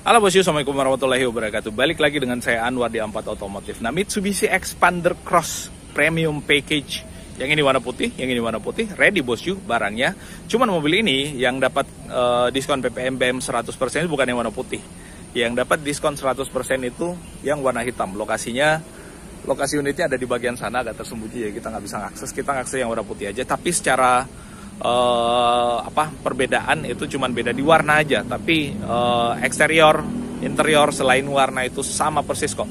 Halo bosku, assalamualaikum warahmatullahi wabarakatuh. Balik lagi dengan saya Anwar di A4 Otomotif. Nah, Mitsubishi Xpander Cross Premium Package. Yang ini warna putih, yang ini warna putih. Ready bosku barangnya. Cuman mobil ini yang dapat diskon PPM BM 100% itu bukan yang warna putih. Yang dapat diskon 100% itu yang warna hitam. Lokasi unitnya ada di bagian sana, agak tersembunyi ya, kita nggak bisa ngakses. Kita ngakses yang warna putih aja. Tapi secara perbedaan itu cuman beda di warna aja, tapi eksterior, interior selain warna itu sama persis kok.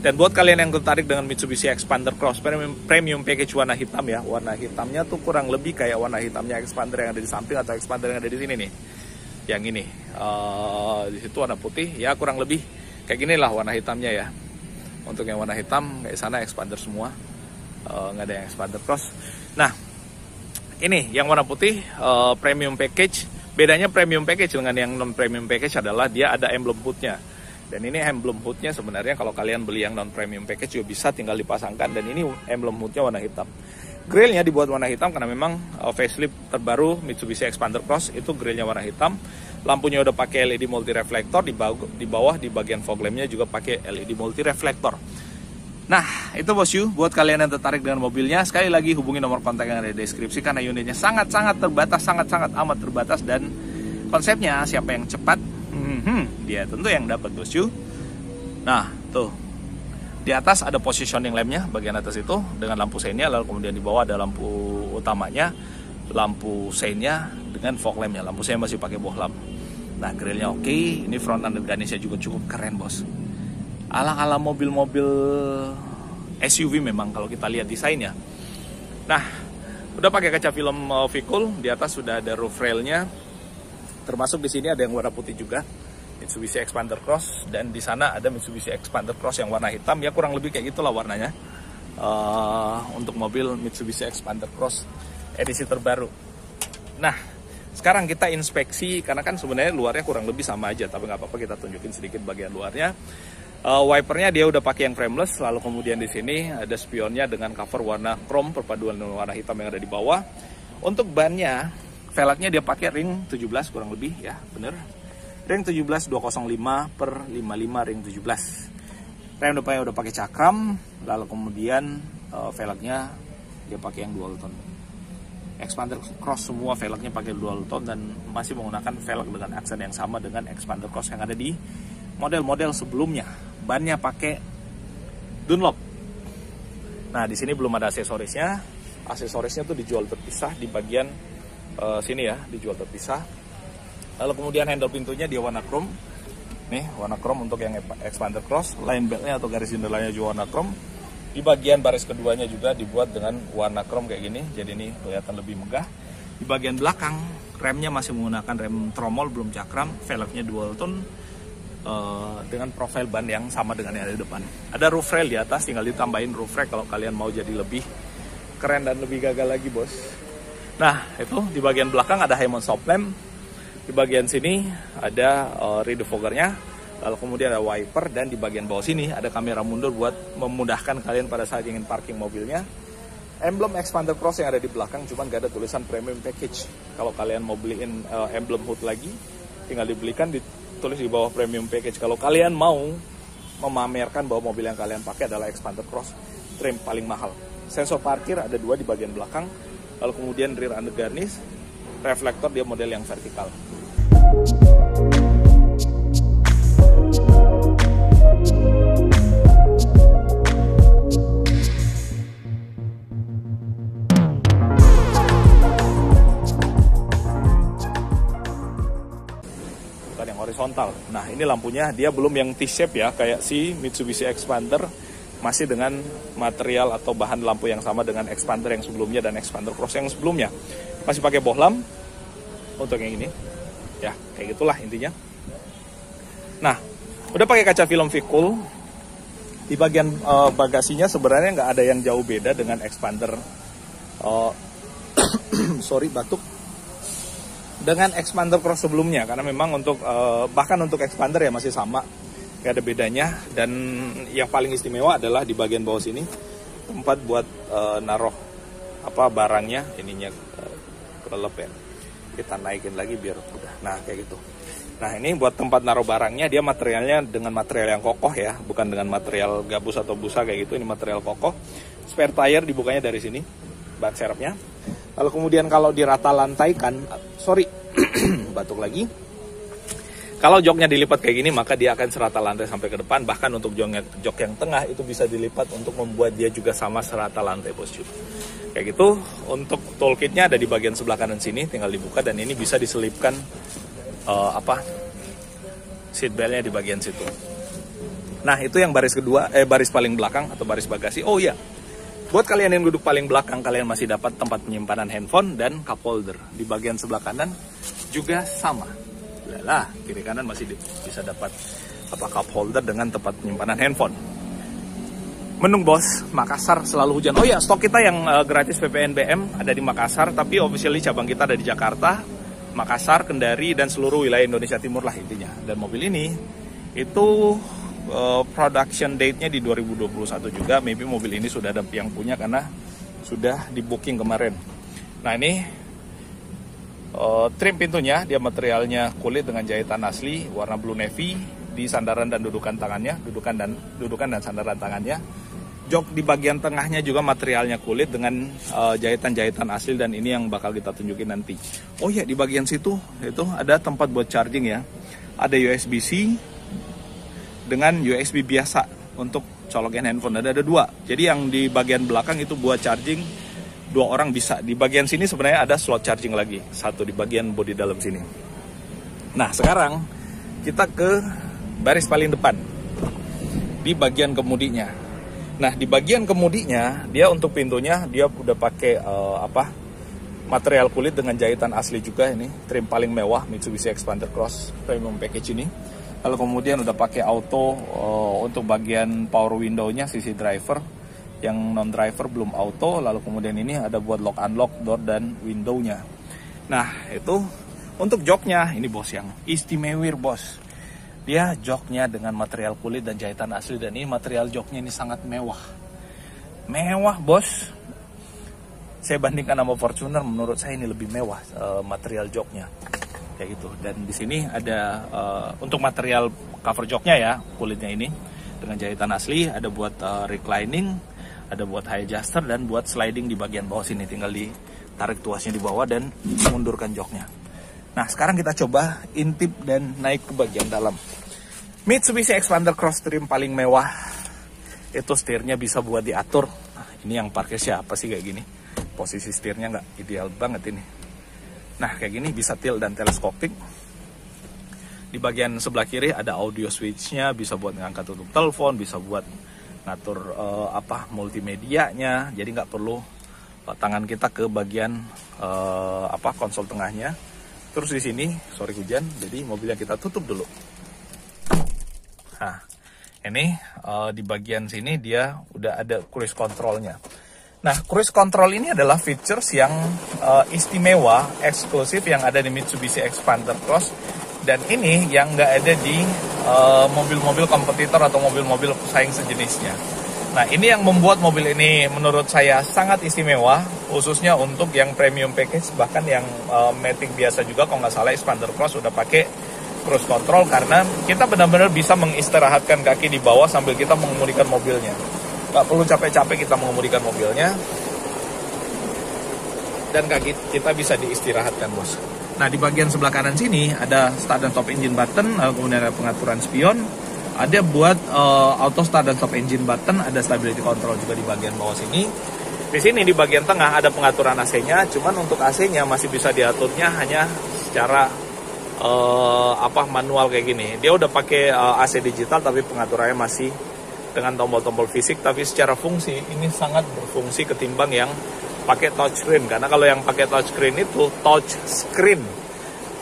Dan buat kalian yang tertarik dengan Mitsubishi Xpander Cross Premium Package warna hitam ya, warna hitamnya tuh kurang lebih kayak warna hitamnya Xpander yang ada di samping atau Xpander yang ada di sini nih. Yang ini di situ warna putih ya, kurang lebih kayak gini lah warna hitamnya ya. Untuk yang warna hitam kayak sana Xpander semua, nggak ada yang Xpander Cross. Nah, ini yang warna putih premium package. Bedanya premium package dengan yang non premium package adalah dia ada emblem hoodnya. Dan ini emblem hoodnya sebenarnya kalau kalian beli yang non premium package juga bisa tinggal dipasangkan. Dan ini emblem hoodnya warna hitam. Grillnya dibuat warna hitam karena memang facelift terbaru Mitsubishi Xpander Cross itu grillnya warna hitam. Lampunya udah pakai LED multi reflektor, di bawah di bagian fog lampnya juga pakai LED multi reflektor. Nah, itu bosku, buat kalian yang tertarik dengan mobilnya, sekali lagi hubungi nomor kontak yang ada di deskripsi karena unitnya sangat-sangat terbatas, sangat-sangat amat terbatas, dan konsepnya siapa yang cepat, dia tentu yang dapat bosku. Nah, tuh di atas ada positioning lampnya, bagian atas itu dengan lampu seinnya, lalu kemudian di bawah ada lampu utamanya, lampu seinnya dengan fog lampnya, lampu sein masih pakai bohlam. Nah, grillnya oke, ini front undergarnisnya juga cukup keren bos. Ala-ala mobil-mobil SUV memang kalau kita lihat desainnya. Nah, udah pakai kaca film Vikul, di atas sudah ada roof railnya. Termasuk di sini ada yang warna putih juga, Mitsubishi Xpander Cross, dan di sana ada Mitsubishi Xpander Cross yang warna hitam. Ya kurang lebih kayak gitulah warnanya untuk mobil Mitsubishi Xpander Cross edisi terbaru. Nah, sekarang kita inspeksi karena kan sebenarnya luarnya kurang lebih sama aja, tapi nggak apa-apa kita tunjukin sedikit bagian luarnya. Wipernya dia udah pakai yang frameless, lalu kemudian di sini ada spionnya dengan cover warna chrome perpaduan dengan warna hitam yang ada di bawah. Untuk bannya, velgnya dia pakai ring 17 kurang lebih ya, bener. Ring 17 205/55 ring 17. Rem depannya udah pakai cakram, lalu kemudian velgnya dia pakai yang dual tone. Xpander Cross semua velgnya pakai dual tone dan masih menggunakan velg dengan aksen yang sama dengan Xpander Cross yang ada di model-model sebelumnya. Bannya pakai Dunlop. Nah, di sini belum ada aksesorisnya. Aksesorisnya tuh dijual terpisah di bagian sini ya, dijual terpisah. Lalu kemudian handle pintunya dia warna chrome. Nih, warna chrome untuk yang Xpander Cross. Line beltnya atau garis jendelanya juga warna chrome. Di bagian baris keduanya juga dibuat dengan warna chrome kayak gini. Jadi ini kelihatan lebih megah. Di bagian belakang remnya masih menggunakan rem tromol belum cakram, velgnya dual tone. Dengan profil ban yang sama dengan yang ada di depan. Ada roof rail di atas, tinggal ditambahin roof rack kalau kalian mau jadi lebih keren dan lebih gagal lagi bos. Nah, itu di bagian belakang ada High Mount stop lamp. Di bagian sini ada rear defoggernya, lalu kemudian ada wiper, dan di bagian bawah sini ada kamera mundur buat memudahkan kalian pada saat ingin parking mobilnya. Emblem Xpander Cross yang ada di belakang, cuman gak ada tulisan Premium Package. Kalau kalian mau beliin emblem hood lagi, tinggal dibelikan, tulis di bawah Premium Package. Kalau kalian mau memamerkan bahwa mobil yang kalian pakai adalah Xpander Cross trim paling mahal. Sensor parkir ada 2 di bagian belakang, lalu kemudian rear undergarnish, reflektor dia model yang vertikal. Yang horizontal. Nah, ini lampunya dia belum yang T-shape ya, kayak si Mitsubishi Xpander, masih dengan material atau bahan lampu yang sama dengan Xpander yang sebelumnya dan Xpander Cross yang sebelumnya. Masih pakai bohlam untuk yang ini. Ya, kayak gitulah intinya. Nah, udah pakai kaca film Vikul. Di bagian bagasinya sebenarnya nggak ada yang jauh beda dengan Xpander. Sorry, batuk. Dengan Xpander Cross sebelumnya, karena memang untuk bahkan untuk Xpander ya masih sama, gak ada bedanya. Dan yang paling istimewa adalah di bagian bawah sini tempat buat naruh barangnya, ininya kelelep ya. Kita naikin lagi biar udah. Nah, kayak gitu. Nah ini buat tempat naruh barangnya, dia materialnya dengan material yang kokoh ya, bukan dengan material gabus atau busa kayak gitu. Ini material kokoh. Spare tire dibukanya dari sini, ban serepnya. Lalu kemudian kalau dirata lantaikan, batuk lagi. Kalau joknya dilipat kayak gini, maka dia akan serata lantai sampai ke depan. Bahkan untuk jok yang tengah itu bisa dilipat untuk membuat dia juga sama serata lantai, bosku. Kayak gitu. Untuk toolkitnya ada di bagian sebelah kanan sini, tinggal dibuka dan ini bisa diselipkan seat beltnya di bagian situ. Nah itu yang baris kedua, baris paling belakang atau baris bagasi. Oh iya, buat kalian yang duduk paling belakang, kalian masih dapat tempat penyimpanan handphone dan cup holder. Di bagian sebelah kanan juga sama. Lah, kiri kanan masih bisa dapat cup holder dengan tempat penyimpanan handphone. Mendung bos, Makassar selalu hujan. Oh ya, stok kita yang gratis PPNBM ada di Makassar, tapi officially cabang kita ada di Jakarta, Makassar, Kendari, dan seluruh wilayah Indonesia Timur lah intinya. Dan mobil ini itu production date-nya di 2021 juga. Maybe mobil ini sudah ada yang punya karena sudah di booking kemarin. Nah ini trim pintunya, dia materialnya kulit dengan jahitan asli warna blue navy. Di sandaran dan dudukan tangannya, dudukan dan sandaran tangannya. Jok di bagian tengahnya juga materialnya kulit dengan jahitan-jahitan asli, dan ini yang bakal kita tunjukin nanti. Oh ya, di bagian situ itu ada tempat buat charging ya. Ada USB-C dengan USB biasa untuk colokin handphone. Ada dua. Jadi yang di bagian belakang itu buat charging 2 orang bisa. Di bagian sini sebenarnya ada slot charging lagi, 1 di bagian bodi dalam sini. Nah sekarang kita ke baris paling depan di bagian kemudinya. Nah di bagian kemudinya dia untuk pintunya dia udah pakai material kulit dengan jahitan asli juga. Ini trim paling mewah Mitsubishi Expander Cross Premium Package ini. Lalu kemudian udah pakai auto untuk bagian power window-nya, sisi driver. Yang non driver belum auto. Lalu kemudian ini ada buat lock unlock door dan window-nya. Nah itu untuk joknya ini bos yang istimewir bos. Dia joknya dengan material kulit dan jahitan asli, dan ini material joknya ini sangat mewah. Mewah bos. Saya bandingkan sama Fortuner, menurut saya ini lebih mewah material joknya. Kayak gitu. Dan di sini ada untuk material cover joknya ya, kulitnya ini dengan jahitan asli, ada buat reclining, ada buat high adjuster, dan buat sliding di bagian bawah sini. Tinggal ditarik tuasnya di bawah dan mundurkan joknya. Nah sekarang kita coba intip dan naik ke bagian dalam. Mitsubishi Expander Cross trim paling mewah. Itu setirnya bisa buat diatur. Nah, ini yang parkir siapa sih kayak gini? Posisi setirnya nggak ideal banget ini. Nah kayak gini bisa tilt dan teleskopik. Di bagian sebelah kiri ada audio switch-nya, bisa buat ngangkat tutup telepon, bisa buat ngatur multimedianya. Jadi nggak perlu tangan kita ke bagian konsol tengahnya. Terus di sini, sorry hujan, jadi mobilnya kita tutup dulu. Nah, ini di bagian sini dia udah ada cruise control-nya. Nah, cruise control ini adalah features yang istimewa, eksklusif yang ada di Mitsubishi Expander Cross. Dan ini yang nggak ada di mobil-mobil kompetitor atau mobil-mobil pesaing sejenisnya. Nah, ini yang membuat mobil ini menurut saya sangat istimewa, khususnya untuk yang premium package, bahkan yang Matic biasa juga, kalau nggak salah Expander Cross udah pakai cruise control, karena kita benar-benar bisa mengistirahatkan kaki di bawah sambil kita mengemudikan mobilnya. Nggak perlu capek-capek kita mengemudikan mobilnya, dan kaki kita bisa diistirahatkan bos. Nah di bagian sebelah kanan sini ada start dan stop engine button, kemudian ada pengaturan spion. Ada buat auto start dan stop engine button, ada stability control juga di bagian bawah sini. Di sini di bagian tengah ada pengaturan AC-nya, cuman untuk AC-nya masih bisa diaturnya hanya secara manual kayak gini. Dia udah pakai AC digital, tapi pengaturannya masih dengan tombol-tombol fisik, tapi secara fungsi ini sangat berfungsi ketimbang yang pakai touchscreen. Karena kalau yang pakai touchscreen itu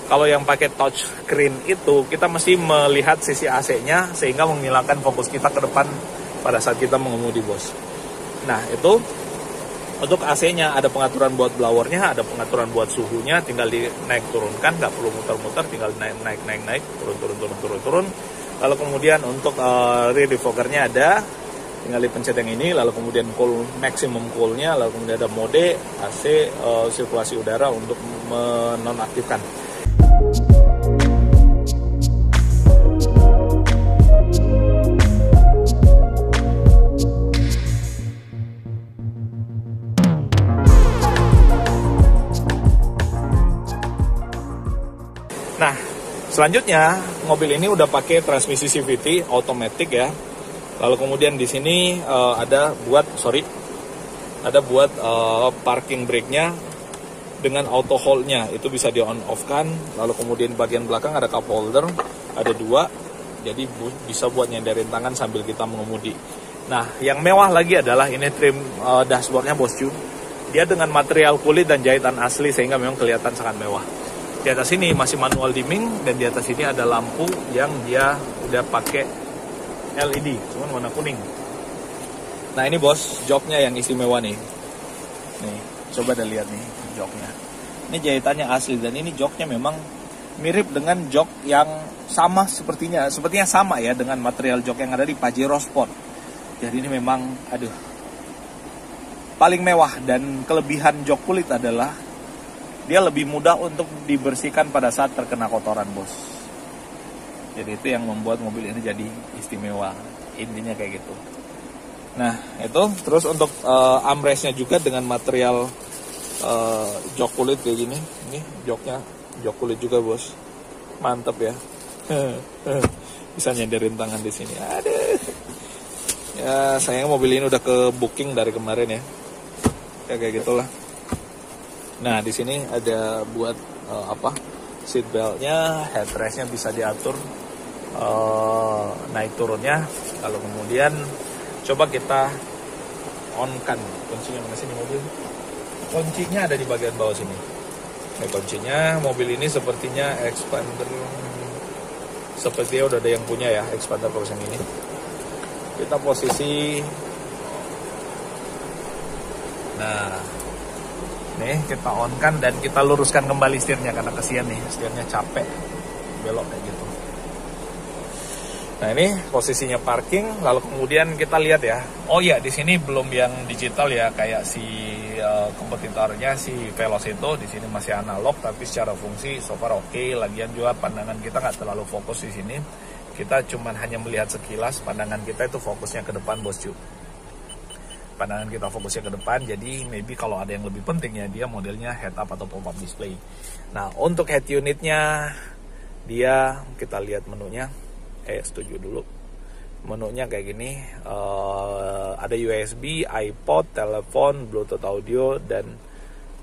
Kalau yang pakai touchscreen itu kita mesti melihat sisi AC-nya sehingga menghilangkan fokus kita ke depan pada saat kita mengemudi bos. Nah itu untuk AC-nya ada pengaturan buat blowernya, ada pengaturan buat suhunya, tinggal dinaik turunkan, nggak perlu muter-muter, tinggal naik, turun. Lalu kemudian untuk rear defoggernya ada, tinggal dipencet yang ini, lalu kemudian cool, maximum coolnya, lalu kemudian ada mode AC sirkulasi udara untuk menonaktifkan. Selanjutnya, mobil ini udah pakai transmisi CVT automatic ya. Lalu kemudian di sini ada buat parking brake-nya dengan auto hold-nya. Itu bisa di on off kan. Lalu kemudian bagian belakang ada cup holder, ada 2. Jadi bisa buat nyenderin tangan sambil kita mengemudi. Nah, yang mewah lagi adalah ini trim dashboard-nya bosku. Dia dengan material kulit dan jahitan asli sehingga memang kelihatan sangat mewah. Di atas sini masih manual dimming dan di atas ini ada lampu yang dia udah pakai LED, cuman warna kuning. Nah ini bos, joknya yang istimewa nih. Nih, coba deh lihat nih joknya. Ini jahitannya asli dan ini joknya memang mirip dengan jok yang sama sepertinya sama ya dengan material jok yang ada di Pajero Sport. Jadi ini memang paling mewah dan kelebihan jok kulit adalah dia lebih mudah untuk dibersihkan pada saat terkena kotoran bos. Jadi itu yang membuat mobil ini jadi istimewa. Intinya kayak gitu. Nah itu terus untuk armrestnya juga dengan material jok kulit kayak gini. Ini joknya jok kulit juga bos. Mantep ya. Bisa nyenderin tangan di sini. Aduh. Ya sayang mobil ini udah ke booking dari kemarin ya. Ya kayak gitulah. Nah di sini ada buat seat beltnya, headrestnya bisa diatur naik turunnya. Lalu kemudian coba kita on kan kuncinya mana sini mobil? Kuncinya ada di bagian bawah sini. Nah, kuncinya mobil ini sepertinya expander, sepertinya udah ada yang punya ya expander cross yang ini. Kita posisi. Nah. Nih kita on kan dan kita luruskan kembali setirnya karena kesian nih setirnya capek belok kayak gitu. Nah ini posisinya parking, lalu kemudian kita lihat ya. Oh ya di sini belum yang digital ya kayak si kompetitornya si Veloz itu di sini masih analog tapi secara fungsi so far oke. Lagian juga pandangan kita nggak terlalu fokus di sini. Kita cuman hanya melihat sekilas, pandangan kita itu fokusnya ke depan bosku. Pandangan kita fokusnya ke depan, jadi maybe kalau ada yang lebih penting ya dia modelnya head up atau pop up display. Nah untuk head unitnya dia kita lihat menunya, setuju dulu. Menunya kayak gini, ada USB, iPod, telepon, Bluetooth audio dan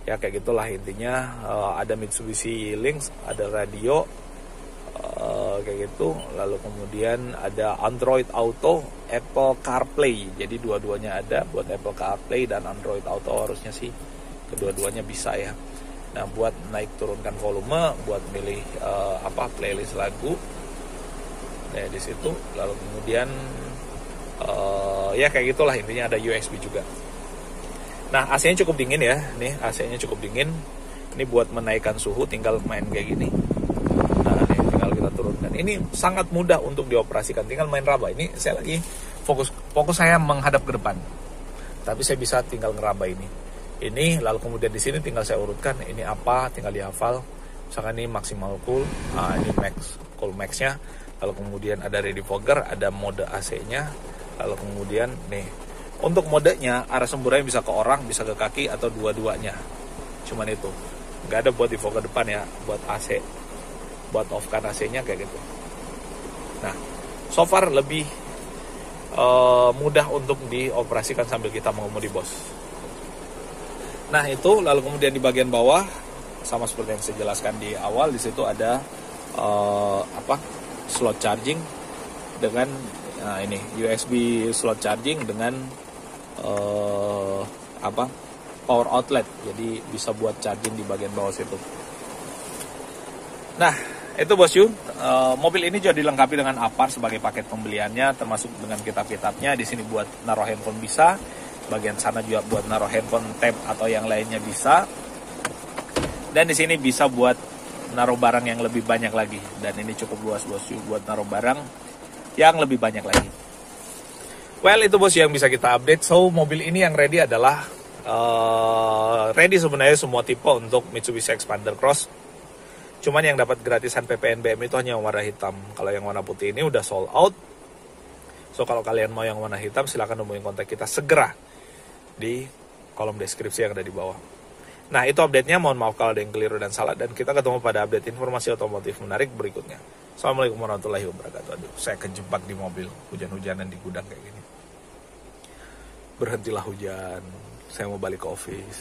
ya kayak gitulah intinya. Ada Mitsubishi Lynx, ada radio. Kayak gitu, lalu kemudian ada Android Auto, Apple CarPlay, jadi dua-duanya ada buat Apple CarPlay dan Android Auto harusnya sih kedua-duanya bisa ya. Nah buat naik turunkan volume, buat milih playlist lagu, nah di situ, lalu kemudian ya kayak gitulah intinya ada USB juga. Nah AC-nya cukup dingin ya, nih AC-nya cukup dingin, ini buat menaikkan suhu tinggal main kayak gini. Turunkan. Ini sangat mudah untuk dioperasikan, tinggal main raba. Ini saya lagi fokus saya menghadap ke depan, tapi saya bisa tinggal ngeraba ini lalu kemudian di sini tinggal saya urutkan ini apa, tinggal dihafal. Misalkan ini maksimal cool, ini max cool maxnya, lalu kemudian ada ready fogger, ada mode AC-nya, lalu kemudian nih untuk modenya arah semburannya bisa ke orang, bisa ke kaki atau dua-duanya. Cuman itu nggak ada buat di fogger depan ya, buat AC. Buat off kan AC-nya kayak gitu. Nah, so far lebih mudah untuk dioperasikan sambil kita mengemudi bos. Nah itu, lalu kemudian di bagian bawah sama seperti yang saya jelaskan di awal, di situ ada slot charging dengan ini USB slot charging dengan power outlet, jadi bisa buat charging di bagian bawah situ. Nah itu bosku, mobil ini juga dilengkapi dengan Apar sebagai paket pembeliannya, termasuk dengan kitab-kitabnya. Di sini buat naruh handphone bisa, bagian sana juga buat naruh handphone, tab atau yang lainnya bisa. Dan di sini bisa buat naruh barang yang lebih banyak lagi. Dan ini cukup luas bosku buat naruh barang yang lebih banyak lagi. Well itu bos yang bisa kita update. So mobil ini yang ready adalah ready sebenarnya semua tipe untuk Mitsubishi Expander Cross. Cuman yang dapat gratisan PPNBM itu hanya yang warna hitam. Kalau yang warna putih ini udah sold out. So kalau kalian mau yang warna hitam silahkan hubungi kontak kita segera di kolom deskripsi yang ada di bawah. Nah, itu update-nya. Mohon maaf kalau ada yang keliru dan salah. Dan kita ketemu pada update informasi otomotif menarik berikutnya. Assalamualaikum warahmatullahi wabarakatuh. Aduh, saya kejebak di mobil. Hujan-hujanan di gudang kayak gini. Berhentilah hujan. Saya mau balik ke office.